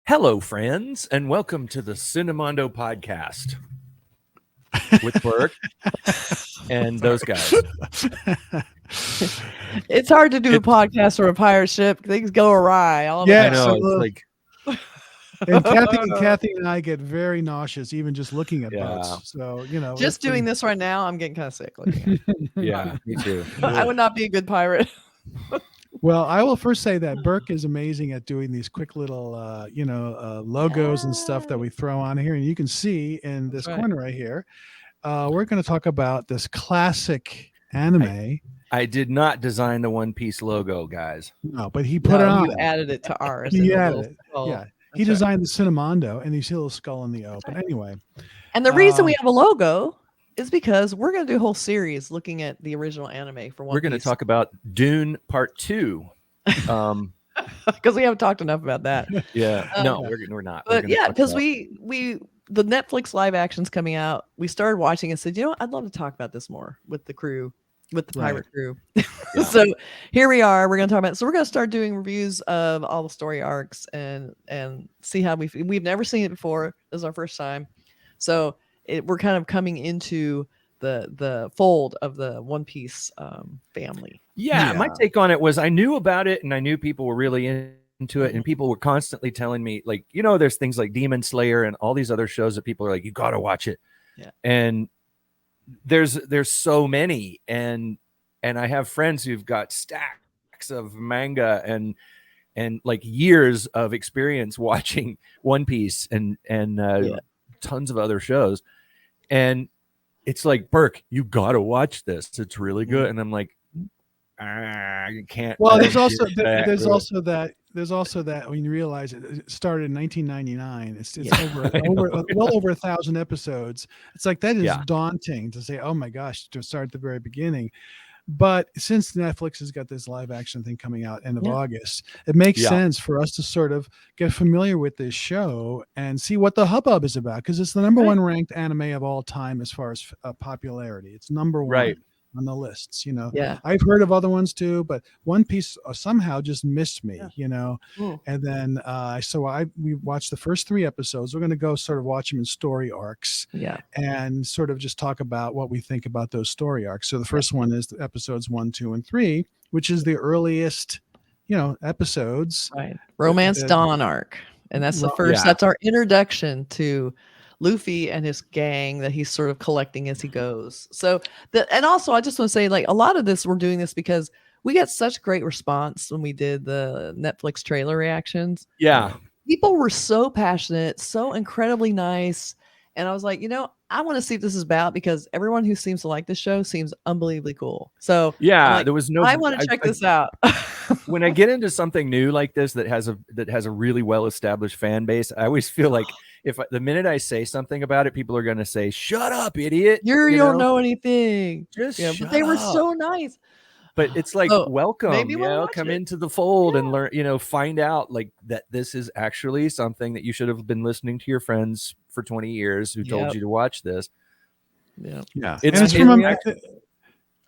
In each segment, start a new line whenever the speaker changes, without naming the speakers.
Hello, friends, and welcome to the Cinemondo podcast with Burk and those guys.
It's hard to do a podcast from a pirate ship. Things go awry.
I know. It's like,
and Kathy and I get very nauseous even just looking at boats. So
just doing this right now, I'm getting kind of sick.
Yeah, me too.
I would not be a good pirate.
Well, I will first say that Burk is amazing at doing these quick little, logos and stuff that we throw on here. And you can see in this corner right here, we're going to talk about this classic anime.
I did not design the One Piece logo, guys.
No, but he put it on.
You added it to ours.
He added it. Yeah. He designed the Cinemondo, and you see a little skull in the O. But anyway.
And the reason we have a logo is because we're going to do a whole series looking at the original anime for One Piece.
We're going to talk about Dune Part 2.
Because we haven't talked enough about that.
Yeah. No, we're not.
But yeah, because the Netflix live action's coming out. We started watching and said, I'd love to talk about this more with the crew, with the pirate crew. Yeah. So here we are. We're going to talk about. So we're going to start doing reviews of all the story arcs and see how we've never seen it before. This is our first time. So we're kind of coming into the fold of the One Piece family.
Yeah, my take on it was I knew about it and I knew people were really into it, and people were constantly telling me, like, there's things like Demon Slayer and all these other shows that people are like, you got to watch it. Yeah. And there's so many, and I have friends who've got stacks of manga and like years of experience watching One Piece and tons of other shows. And it's like, Burk, you got to watch this. It's really good. And I'm like, you can't.
Well, there's also that when you realize it started in 1999, it's well over 1,000 episodes. It's like, that is daunting to say, oh my gosh, to start at the very beginning. But since Netflix has got this live action thing coming out end of August, it makes sense for us to sort of get familiar with this show and see what the hubbub is about, because it's the number one ranked anime of all time as far as popularity. It's number one on the lists. I've heard of other ones too, but One Piece somehow just missed me. And then we watched the first 3 episodes. We're going to go sort of watch them in story arcs, and sort of just talk about what we think about those story arcs. So the first one is episodes 1, 2, and 3, which is the earliest episodes,
Romance Dawn arc, and that's the first. That's our introduction to Luffy and his gang that he's sort of collecting as he goes. So and also I just want to say, like, a lot of this, we're doing this because we got such great response when we did the Netflix trailer reactions.
Yeah.
People were so passionate, so incredibly nice. And I was like, I want to see what this is about, because everyone who seems to like this show seems unbelievably cool. So
there was no.
I want to check this out.
When I get into something new like this that has a really well established fan base, I always feel like the minute I say something about it, people are going to say, "Shut up, idiot!
You don't know anything." But they were so nice.
But it's like, welcome, come into the fold and learn, find out like that this is actually something that you should have been listening to your friends for 20 years who told you to watch this.
Yeah. It's from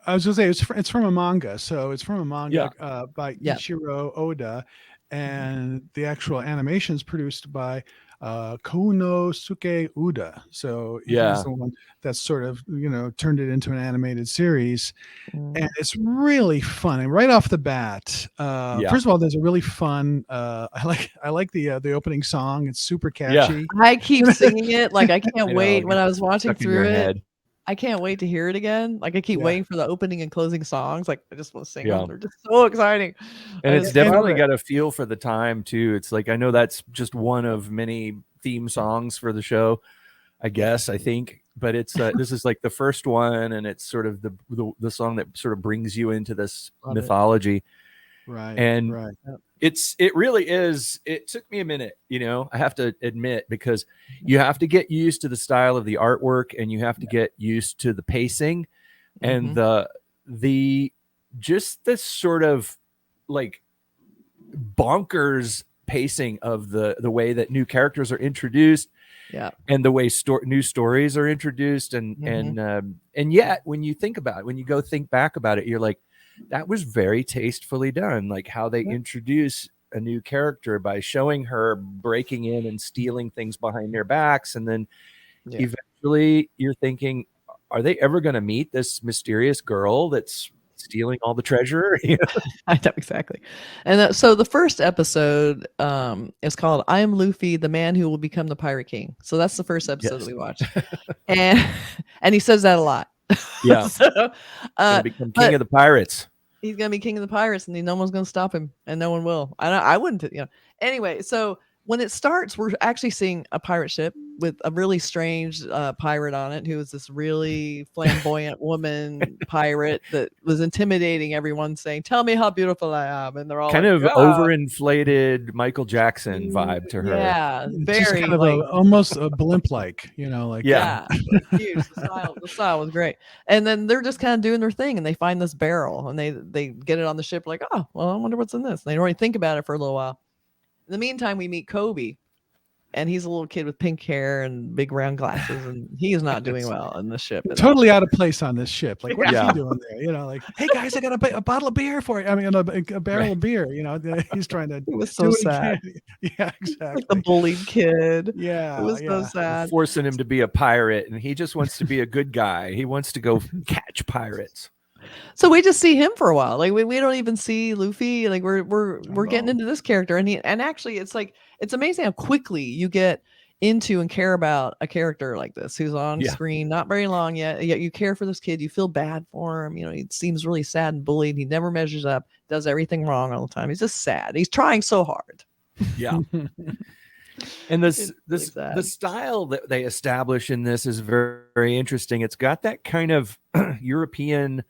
I was going to say, it's from a manga. So it's from a manga by Eiichiro Oda, and the actual animation is produced by Konosuke Uda. So he's the one that sort of turned it into an animated series, and it's really fun. And right off the bat, first of all, there's a really fun. I like the opening song. It's super catchy.
I keep singing it. Like, I can't wait. When I was watching through it, I can't wait to hear it again. Like, I keep waiting for the opening and closing songs. Like, I just want to sing them. They're just so exciting.
And it's definitely got a feel for the time too. It's like, I know that's just one of many theme songs for the show, I think. But it's this is like the first one, and it's sort of the song that sort of brings you into this mythology.
Right.
And it really is. It took me a minute, I have to admit, because you have to get used to the style of the artwork, and you have to get used to the pacing and the just this sort of like bonkers pacing of the way that new characters are introduced
Yeah.
And the way new stories are introduced, and yet when you think about it, when you go think back about it, you're like, that was very tastefully done. Like how they introduce a new character by showing her breaking in and stealing things behind their backs, and then eventually you're thinking, are they ever going to meet this mysterious girl that's stealing all the treasure?
I know, exactly. And so the first episode is called "I Am Luffy, the Man Who Will Become the Pirate King." So that's the first episode that we watched, and he says that a lot.
Yeah.
So,
become king of the pirates.
He's gonna be king of the pirates, and no one's gonna stop him, and no one will. I wouldn't, Anyway, so when it starts, we're actually seeing a pirate ship with a really strange pirate on it, who is this really flamboyant woman pirate that was intimidating everyone, saying, "Tell me how beautiful I am," and they're all
kind of overinflated Michael Jackson vibe to her.
Yeah, very
just kind of almost a blimp-like, like
huge. The style was great. And then they're just kind of doing their thing, and they find this barrel, and they get it on the ship, like, oh, well, I wonder what's in this. And they don't really think about it for a little while. In the meantime, we meet Kobe, and he's a little kid with pink hair and big round glasses, and he is not doing well in the ship.
Totally out of place on this ship. Like, what is he doing there? Like, hey guys, I got a bottle of beer for you. I mean, a barrel of beer. He's trying to.
It was so sad.
Yeah, exactly.
Like the bullied kid.
Yeah,
it was so sad.
Forcing him to be a pirate, and he just wants to be a good guy. He wants to go catch pirates.
So we just see him for a while. Like we don't even see Luffy. Like we're getting into this character, and actually it's like, it's amazing how quickly you get into and care about a character like this who's on screen, not very long yet you care for this kid. You feel bad for him. He seems really sad and bullied. He never measures up, does everything wrong all the time. He's just sad. He's trying so hard.
Yeah. And the style that they establish in this is very, very interesting. It's got that kind of European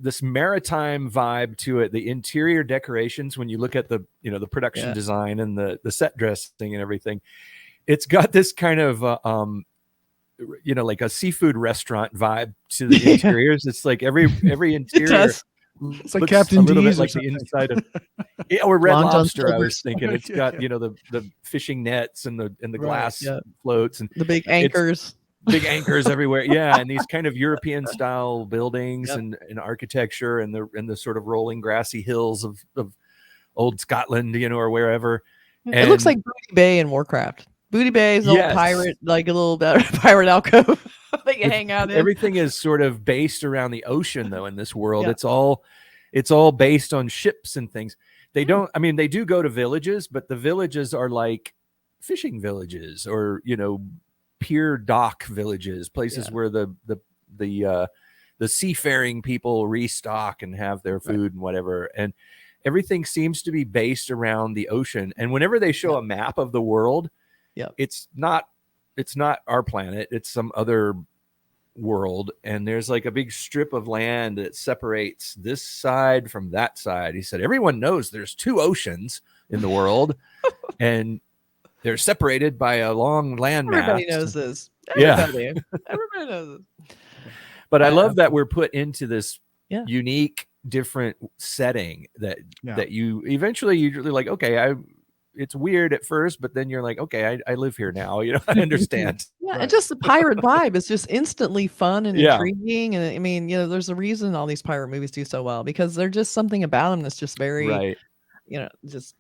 this maritime vibe to it. The interior decorations, when you look at the the production design and the set dressing and everything, it's got this kind of like a seafood restaurant vibe to the interiors. It's like every interior
it's like Captain D's,
like the inside of or Red Lobster. I was thinking it's got the fishing nets and the glass floats and
the big anchors.
Big anchors everywhere, and these kind of European style buildings and architecture, and the sort of rolling grassy hills of old Scotland, or wherever. And
it looks like Booty Bay in Warcraft. Booty Bay is a little pirate, like a little pirate alcove that you hang out in.
Everything is sort of based around the ocean, though. In this world, it's all based on ships and things. They don't. I mean, they do go to villages, but the villages are like fishing villages, or pier dock villages, places where the seafaring people restock and have their food and whatever, and everything seems to be based around the ocean. And whenever they show a map of the world, it's not our planet, it's some other world, and there's like a big strip of land that separates this side from that side. He said everyone knows there's two oceans in the world and they're separated by a long landmass.
Everybody knows this. Everybody knows this.
But I love that we're put into this unique, different setting that you eventually you're like, okay, it's weird at first, but then you're like, okay, I live here now. I understand.
And just the pirate vibe is just instantly fun and intriguing. And I mean, there's a reason all these pirate movies do so well, because there's just something about them that's just very, just.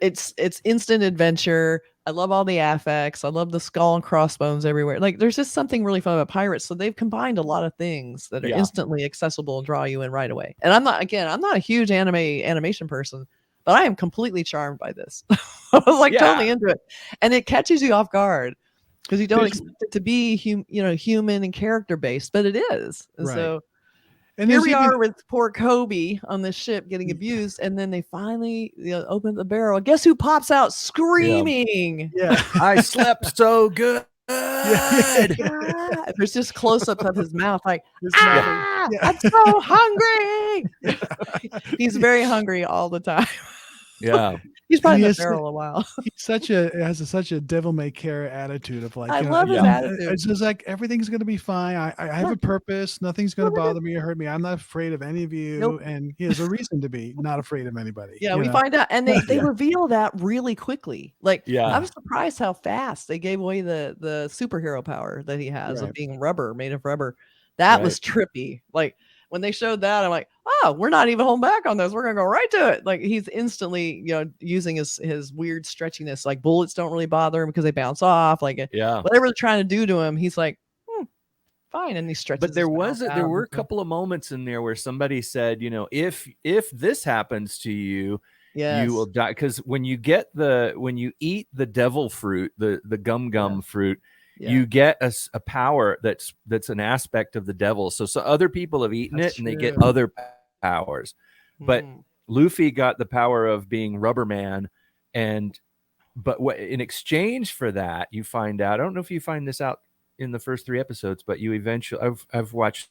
It's instant adventure. I love all the affects. I love the skull and crossbones everywhere. Like, there's just something really fun about pirates. So they've combined a lot of things that are instantly accessible and draw you in right away. And I'm not a huge animation person, but I am completely charmed by this. I was like totally into it, and it catches you off guard because you don't expect it to be human and character based, but it is. And so. And here we are with poor Kobe on this ship getting abused, and then they finally open the barrel. Guess who pops out screaming?
I slept so good.
There's just close-ups of his mouth, like, I'm so hungry. He's very hungry all the time. He's probably in the barrel a while.
He's such a devil may care attitude of like,
I love his attitude.
It's just like everything's gonna be fine. I have a purpose. Nothing's gonna bother me or hurt me. I'm not afraid of any of you.
Nope.
And he has a reason to be not afraid of anybody.
Yeah, we find out, and they reveal that really quickly. Like, I was surprised how fast they gave away the superhero power that he has of being made of rubber. That was trippy. Like when they showed that, I'm like, oh, we're not even holding back on this. We're gonna go right to it. Like he's instantly, using his weird stretchiness. Like bullets don't really bother him because they bounce off. Like whatever they're trying to do to him, he's like, fine, and he stretches.
But there were a couple of moments in there where somebody said, if this happens to you, you will die. Because when you eat the devil fruit, the gum fruit. You get a power that's an aspect of the devil. So other people have eaten it and they get other powers. But Luffy got the power of being Rubber Man, but in exchange for that, you find out. I don't know if you find this out in the first 3 episodes, but you eventually. I've watched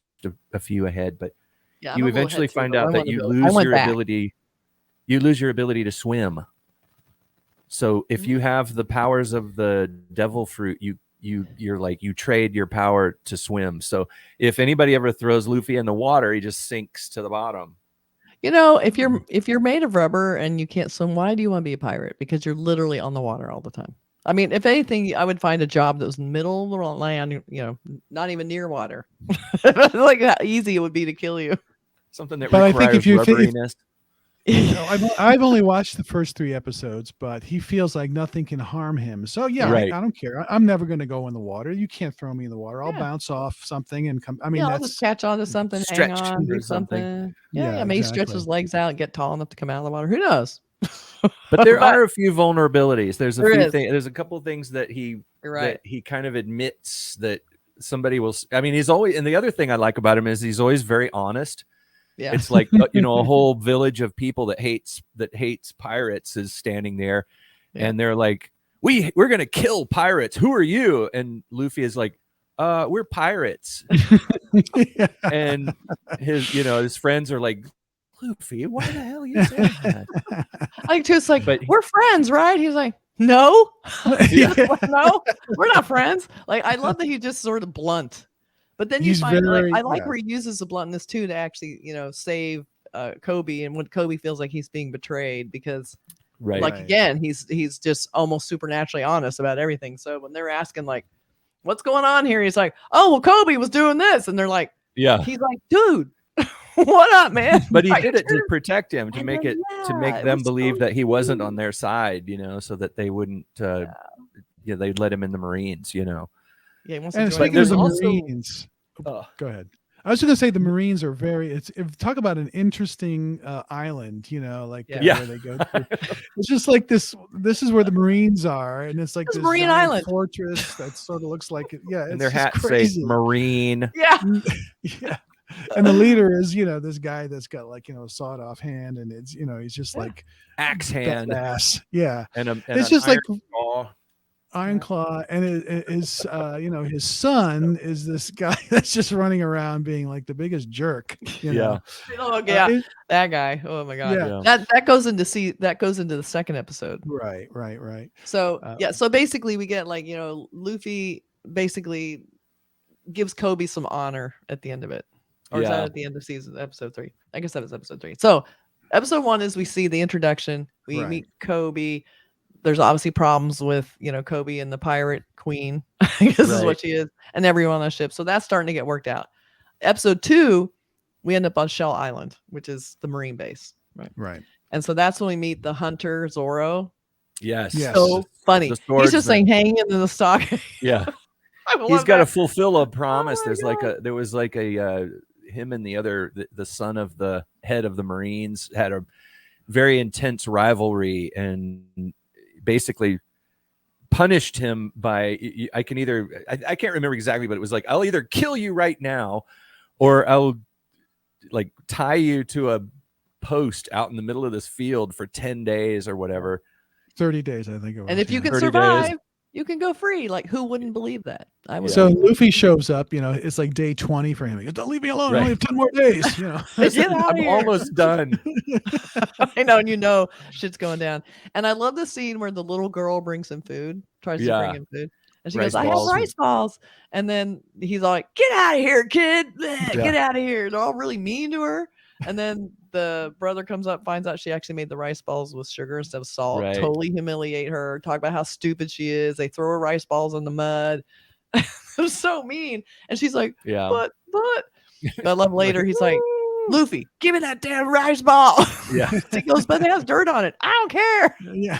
a few ahead, but you eventually find out that you lose your ability. You lose your ability to swim. So if you have the powers of the devil fruit, you're like, you trade your power to swim. So if anybody ever throws Luffy in the water, he just sinks to the bottom.
If you're made of rubber and you can't swim, why do you want to be a pirate? Because you're literally on the water all the time. I mean, if anything, I would find a job that was middle of the land, not even near water. Like how easy it would be to kill you.
Something that requires rubberiness.
I've only watched the first 3 episodes, but he feels like nothing can harm him. So I don't care. I'm never going to go in the water. You can't throw me in the water. I'll bounce off something and come. I mean,
I'll just catch onto something, hang on, do something. Yeah, maybe stretch his legs out and get tall enough to come out of the water. Who knows?
But there are a few vulnerabilities. There's a few things. There's a couple of things that he kind of admits that somebody will. I mean, he's always. And the other thing I like about him is he's always very honest. Yeah. It's like a whole village of people that hates pirates is standing there, and they're like, we're gonna kill pirates. Who are you? And Luffy is like, we're pirates. And his friends are like, Luffy, why the hell are you saying that?
Like, it's like, we're friends, right? He's like, no, no, we're not friends. Like, I love that he just sort of blunt. But then you find I like where he uses the bluntness too to actually, save Kobe, and when Kobe feels like he's being betrayed because, again, he's just almost supernaturally honest about everything. So when they're asking like, "What's going on here?" He's like, "Oh, well, Kobe was doing this," and they're like, He's like, "Dude, what up, man?"
But he did it to protect him, to make them believe that he wasn't on their side, so that they wouldn't, they'd let him in the Marines, Yeah,
he wants
to join. There's also Marines. Go ahead. I was going to say the Marines are talk about an interesting island, where they go to. It's just like this is where the Marines are, and it's like this
Marine island
fortress that sort of looks like it. Yeah,
and their hats say Marine.
Yeah.
Yeah. And the leader is, this guy that's got like, a sawed off hand, and it's, he's just like
axe hand.
Ass. Yeah.
And
it's just like
Iron
Claw, and his son is this guy that's just running around being like the biggest jerk.
Oh yeah, that guy. Oh my god, that goes into the second episode.
Right.
So so basically we get like Luffy basically gives Kobe some honor at the end of it, or is that at the end of episode 3? I guess that was episode 3. So episode 1 is we see the introduction. We meet Kobe. There's obviously problems with, Kobe and the pirate queen. I guess is what she is, and everyone on the ship. So that's starting to get worked out. Episode 2, we end up on Shell Island, which is the Marine base.
Right.
And so that's when we meet the hunter Zoro.
Yes.
So funny. He's just like hanging in the stock.
Yeah. He's got to fulfill a promise. There was like a him and the son of the head of the Marines had a very intense rivalry, and basically punished him by I can't remember exactly, but it was like, I'll either kill you right now, or I'll like tie you to a post out in the middle of this field for 10 days or whatever.
30 days, I think it was.
And if you can survive, You can go free. Like, who wouldn't believe that? I would.
So Luffy shows up, it's like day 20 for him. He goes, don't leave me alone. I only have 10 more days.
Get out of
I'm
here.
almost done.
I know, and shit's going down. And I love the scene where the little girl brings him food, tries to bring him food. And she goes, I have rice balls. And then he's like, get out of here, kid. Get out of here. They're all really mean to her. And then the brother comes up, finds out she actually made the rice balls with sugar instead of salt. Right. Totally humiliate her. Talk about how stupid she is. They throw her rice balls in the mud. They're so mean. And she's like, but. I love later, he's like, Luffy, give me that damn rice ball. Yeah. He goes, but it has dirt on it. I don't care.
Yeah.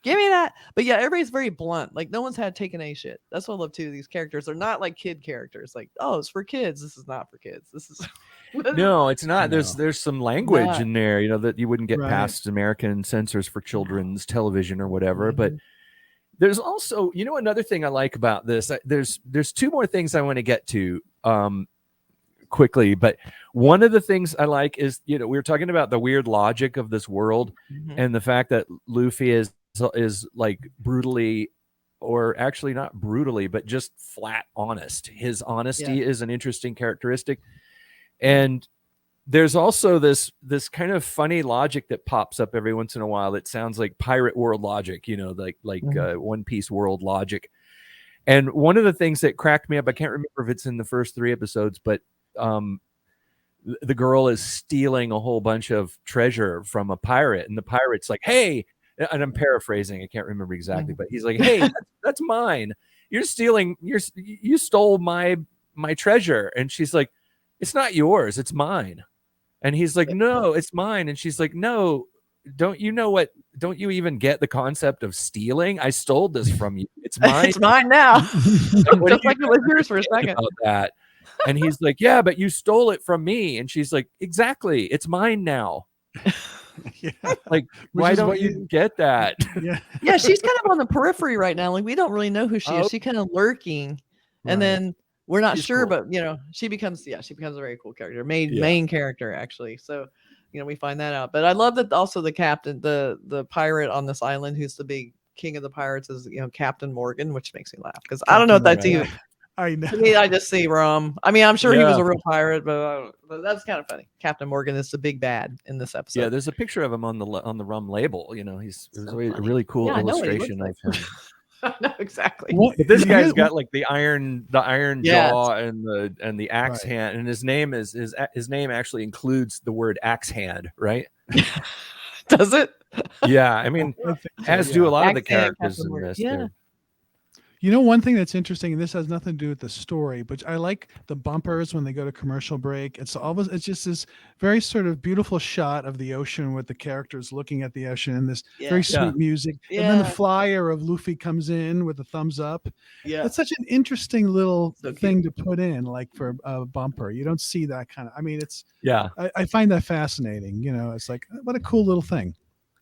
Give me
that. But yeah, everybody's very blunt. Like, no one's had taken a shit. That's what I love too. These characters are not like kid characters. Like, oh, it's for kids. This is not for kids. This is
no, it's not. There's some language in there, that you wouldn't get past American censors for children's television or whatever. But there's also, another thing I like about this. There's two more things I want to get to quickly, but one of the things I like is, we were talking about the weird logic of this world and the fact that Luffy is like brutally, or actually not brutally, but just flat honest. His honesty is an interesting characteristic. And there's also this kind of funny logic that pops up every once in a while. It sounds like pirate world logic, like One Piece world logic. And one of the things that cracked me up, I can't remember if it's in the first 3 episodes, but the girl is stealing a whole bunch of treasure from a pirate, and the pirate's like, hey, and I'm paraphrasing, I can't remember exactly, but he's like, hey, that's mine. You're stealing, you stole my treasure. And she's like, it's not yours, it's mine. And he's like, no, it's mine. And she's like, no, don't you even get the concept of stealing? I stole this from you. It's mine.
It's mine now. Just like it was yours for a second.
About that. And he's like, yeah, but you stole it from me. And she's like, exactly, it's mine now. Like, why don't you get that?
Yeah, she's kind of on the periphery right now. Like, we don't really know who she is. She's kind of lurking, and then we're not sure, cool. But she becomes a very cool character, main character actually. So we find that out. But I love that also the captain, the pirate on this island, who's the big king of the pirates, is Captain Morgan, which makes me laugh because I don't know if that's even.
I know.
To me, I just see rum. I mean, I'm sure he was a real pirate, but that's kind of funny. Captain Morgan is the big bad in this episode.
Yeah, there's a picture of him on the rum label. He's a really cool illustration of him.
No, exactly.
Well, but this guy's got like the iron jaw and the axe hand, and his name actually includes the word axe hand, right?
Does it?
Yeah, I mean, as do a lot of the characters in this.
Yeah.
One thing that's interesting, and this has nothing to do with the story, but I like the bumpers when they go to commercial break. It's just this very sort of beautiful shot of the ocean with the characters looking at the ocean and this very sweet music. Yeah. And then the flyer of Luffy comes in with a thumbs up. Yeah. That's such an interesting little thing to put in, like for a bumper. You don't see that kind of, I mean, I find that fascinating. It's like, what a cool little thing.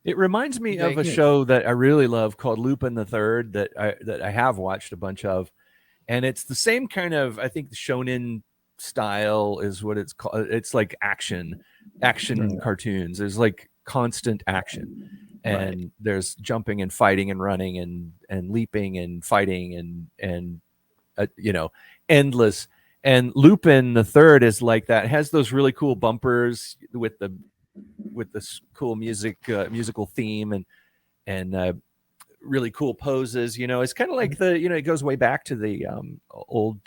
It reminds me of a show that I really love called Lupin the Third that I have watched a bunch of, and it's the same kind of, I think, the shonen style is what it's called. It's like action cartoons. There's like constant action, and there's jumping and fighting and running and leaping and fighting and endless. And Lupin the Third is like that. It has those really cool bumpers with this cool musical theme and really cool poses. It's kind of like it goes way back to the old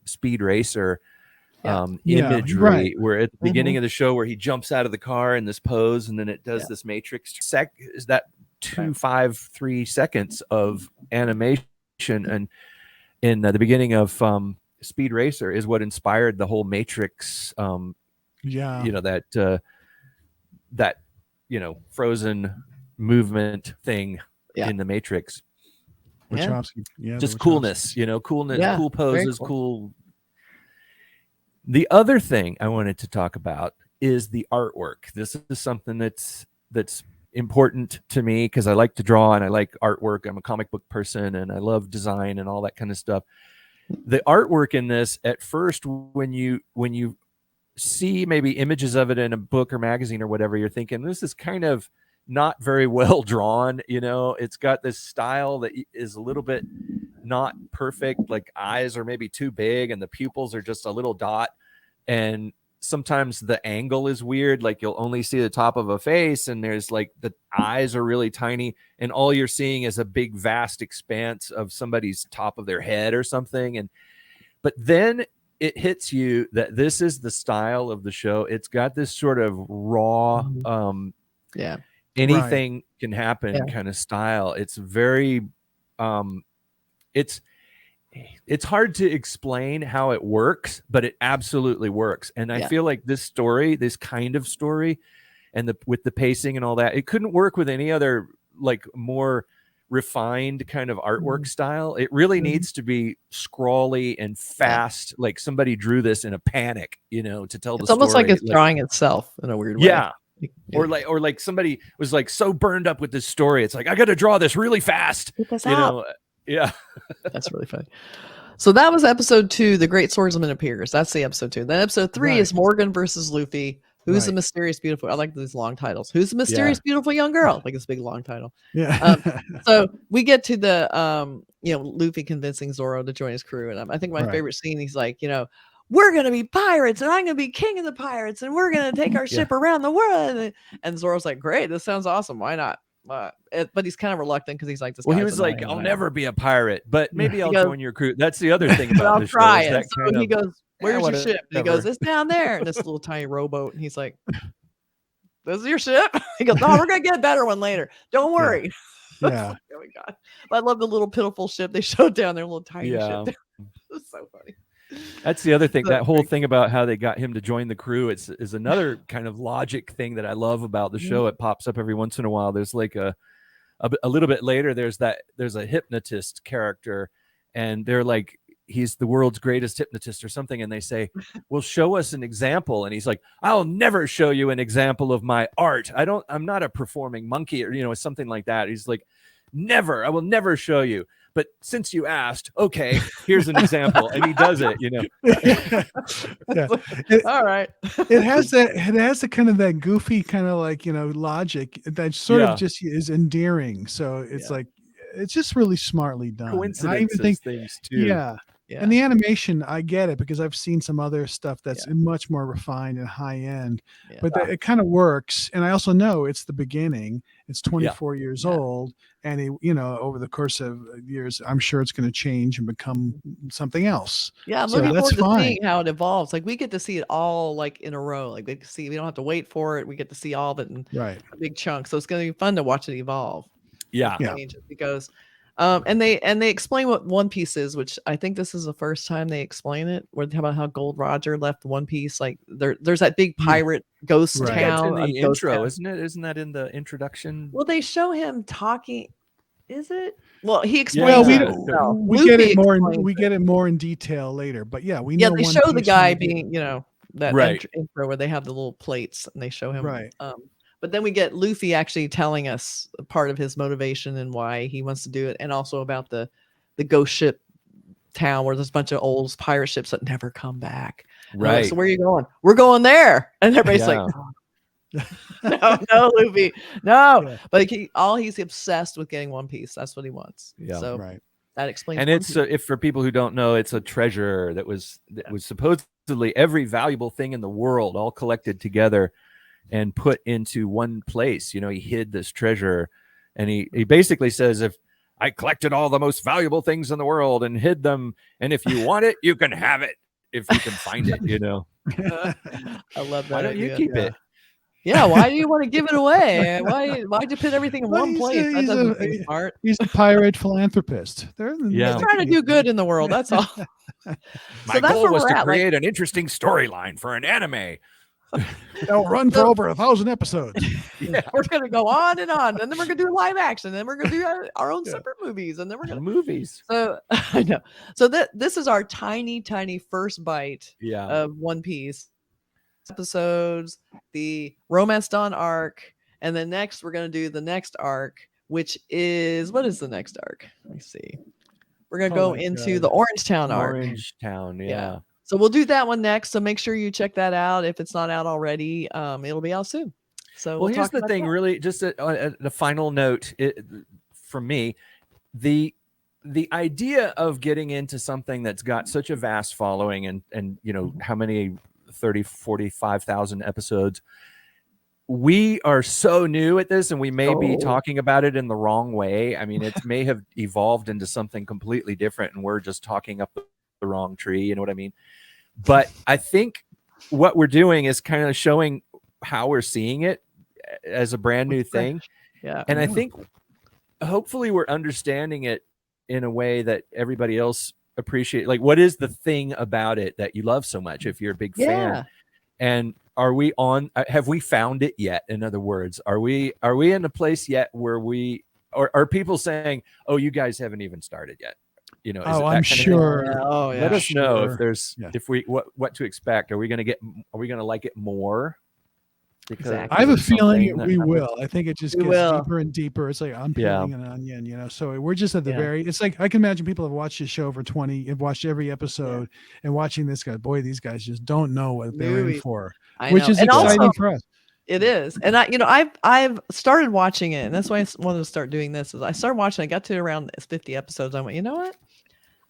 Speed Racer imagery, where at the beginning of the show where he jumps out of the car in this pose and then it does this matrix is that 2-5-3 seconds of animation, and in the beginning of Speed Racer is what inspired the whole Matrix that frozen movement thing in the Matrix. Just coolness, cool poses, cool. The other thing I wanted to talk about is the artwork. This is something that's important to me because I like to draw and I like artwork. I'm a comic book person and I love design and all that kind of stuff. The artwork in this, at first, when you see maybe images of it in a book or magazine or whatever, you're thinking this is kind of not very well drawn. You know, it's got this style that is a little bit not perfect. Like eyes are maybe too big and the pupils are just a little dot. And sometimes the angle is weird. Like you'll only see the top of a face and there's like the eyes are really tiny and all you're seeing is a big vast expanse of somebody's top of their head or something. But then it hits you that this is the style of the show. It's got this sort of raw, anything can happen kind of style. It's very, it's hard to explain how it works, but it absolutely works. And I feel like this story, this kind of story, and with the pacing and all that, it couldn't work with any other like more refined kind of artwork style. It really needs to be scrawly and fast. Like somebody drew this in a panic, you know, to tell the story. It's
almost like it's drawing itself in a weird way.
Yeah. Or like somebody was like so burned up with this story. It's like, I got to draw this really fast. You know? Yeah.
That's really funny. So that was episode 2, The Great Swordsman Appears. That's the episode 2. Then episode 3 is Morgan versus Luffy. Who's the mysterious, beautiful? I like these long titles. Who's the mysterious, beautiful young girl? Like this big long title.
Yeah.
So we get to the Luffy convincing Zoro to join his crew, and I think my favorite scene. He's like, we're gonna be pirates, and I'm gonna be king of the pirates, and we're gonna take our ship around the world. And Zoro's like, great, this sounds awesome. Why not? But he's kind of reluctant because he's like, this.
Well, he was like, I'll never be a pirate, but maybe I'll join your crew. That's the other thing about this show.
I'll try it. So he goes, where's your ship? And he goes, it's down there. And this little tiny rowboat. And he's like, this is your ship? He goes, no, we're going to get a better one later. Don't worry.
Yeah.
Oh my God. I love the little pitiful ship they showed down there, little tiny ship. It's so funny.
That's the other thing. That whole thing about how they got him to join the crew is another kind of logic thing that I love about the show. It pops up every once in a while. There's like a little bit later, there's a hypnotist character, and they're like, he's the world's greatest hypnotist or something, and they say, well, show us an example. And he's like, I'll never show you an example of my art. I'm not a performing monkey, or something like that. He's like, never, I will never show you. But since you asked, okay, here's an example. And he does it,
All right.
It has the kind of that goofy kind of like, logic that sort of just is endearing. So it's like, it's just really smartly done.
Coincidences, things too.
Yeah. And the animation, I get it because I've seen some other stuff that's much more refined and high end, but it kind of works. And I also know it's the beginning. It's 24 years old, and over the course of years, I'm sure it's going to change and become something else.
Yeah, I'm looking forward to seeing how it evolves. Like we get to see it all like in a row. Like we don't have to wait for it. We get to see all of it in a big chunk. So it's going to be fun to watch it evolve.
Yeah.
Because and they explain what One Piece is, which I think this is the first time they explain it. Where about how Gold Roger left One Piece, like there's that big pirate ghost town.
That's in the intro, isn't it? Isn't that in the introduction?
Well, they show him talking. Is it? Well, he explains.
We get it more. We get it more in detail later, but we know.
They show the guy being, that intro where they have the little plates and they show him.
Right.
But then we get Luffy actually telling us part of his motivation and why he wants to do it, and also about the ghost ship town where there's a bunch of old pirate ships that never come back.
Right.
So where are you going? We're going there. And everybody's like, no, Luffy, no. Yeah. But he's obsessed with getting One Piece. That's what he wants. Yeah. So that explains.
And it's if for people who don't know, it's a treasure that was supposedly every valuable thing in the world all collected together and put into one place. He hid this treasure, and he basically says, if I collected all the most valuable things in the world and hid them, and if you want it, you can have it if you can find it.
I love that.
Why don't you keep it?
Yeah, why do you want to give it away? Why'd you put everything in one place? That doesn't seem smart.
He's a pirate philanthropist.
He's trying to do good in the world. That's all.
My goal was to create an interesting storyline for an anime.
They'll run for over 1,000 episodes.
We're gonna go on, and then we're gonna do live action, and then we're gonna do our own separate movies, and then we're gonna
movies.
So I know. So this is our tiny first bite of One Piece episodes, the Romance Dawn arc, and then next we're gonna do the next arc, which is what is the next arc? Let me see. We're gonna go into the Orange Town arc.
Orange Town, yeah.
So we'll do that one next. So make sure you check that out if it's not out already. It'll be out soon. So
well, here's the thing, really, just a final note from me, the idea of getting into something that's got such a vast following and you know, how many 45,000 episodes, we are so new at this, and we may be talking about it in the wrong way. I mean, it may have evolved into something completely different, and we're just talking up the wrong tree. You know what I mean? But I think what we're doing is kind of showing how we're seeing it as a brand new thing.
Yeah.
And I think hopefully we're understanding it in a way that everybody else appreciate. Like, what is the thing about it that you love so much if you're a big fan? And have we found it yet? In other words, are we in a place yet where are people saying, oh, you guys haven't even started yet? You know,
I'm sure.
Let us know if there's what to expect. Are we going to like it more? Because
I have a feeling we will. I think it just gets deeper and deeper. It's like I'm peeling an onion, you know. So we're just at the very. It's like I can imagine people have watched this show for 20, have watched every episode, and watching this guy. Boy, these guys just don't know what they're in for, which is exciting for us.
It is, and I've started watching it, and that's why I wanted to start doing this. Is I started watching. I got to around 50 episodes. I went, you know what?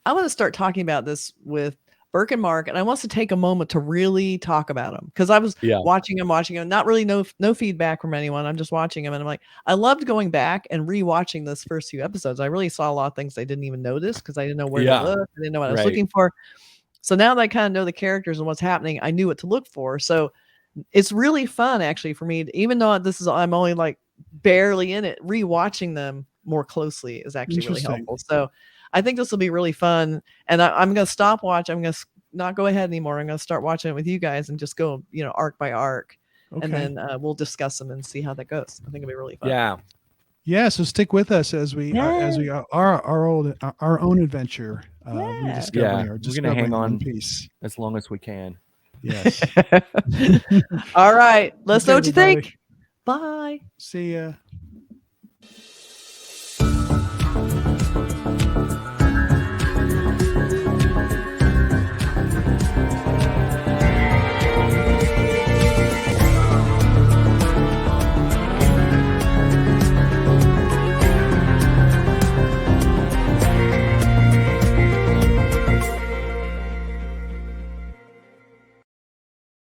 I want to start talking about this with Burk and Mark, and I want to take a moment to really talk about them, because I was watching them, not really no feedback from anyone. I'm just watching them, and I'm like, I loved going back and rewatching those first few episodes. I really saw a lot of things I didn't even notice because I didn't know where to look. I didn't know what I was looking for. So now that I kind of know the characters and what's happening, I knew what to look for. So it's really fun actually for me, even though I'm only like barely in it, rewatching them more closely is actually really helpful. So I think this will be really fun, and I'm going to stop watch. I'm going to not go ahead anymore. I'm going to start watching it with you guys and just go, arc by arc, and then we'll discuss them and see how that goes. I think it'll be really fun.
Yeah. So stick with us as we our own adventure rediscovering or just
going to hang on
Piece
as long as we can.
Yes.
All right. Let's know what you think. Bye.
See ya.